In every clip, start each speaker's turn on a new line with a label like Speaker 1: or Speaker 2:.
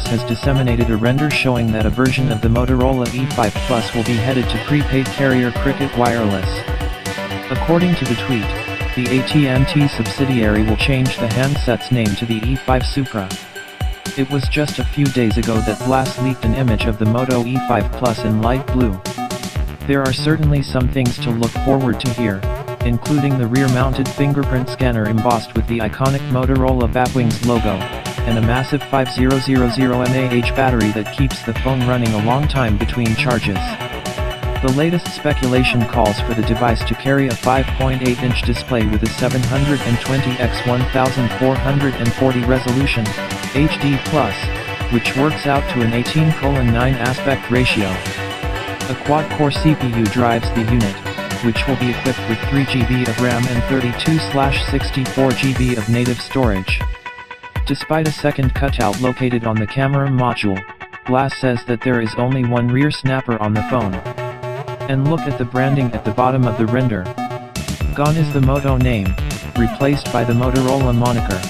Speaker 1: Has disseminated a render showing that a version of the Motorola E5 Plus will be headed to prepaid carrier Cricket Wireless. According to the tweet, the AT&T subsidiary will change the handset's name to the E5 Supra. It was just a few days ago that Blast leaked an image of the Moto E5 Plus in light blue. There are certainly some things to look forward to here, including the rear-mounted fingerprint scanner embossed with the iconic Motorola Batwings logo, and a massive 5000 mAh battery that keeps the phone running a long time between charges. The latest speculation calls for the device to carry a 5.8-inch display with a 720x1440 resolution, HD+, which works out to an 18:9 aspect ratio. A quad-core CPU drives the unit, which will be equipped with 3 GB of RAM and 32/64 GB of native storage. Despite a second cutout located on the camera module, Blast says that there is only one rear snapper on the phone. And look at the branding at the bottom of the render. Gone is the Moto name, replaced by the Motorola moniker.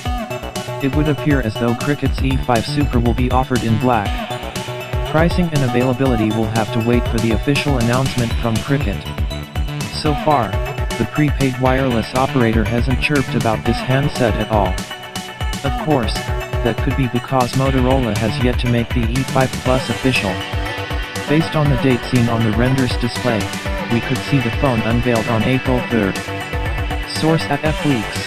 Speaker 1: It would appear as though Cricket's E5 Supra will be offered in black. Pricing and availability will have to wait for the official announcement from Cricket. So far, the prepaid wireless operator hasn't chirped about this handset at all. Of course, that could be because Motorola has yet to make the E5 Plus official. Based on the date seen on the render's display, we could see the phone unveiled on April 3rd. Source at F-Leaks.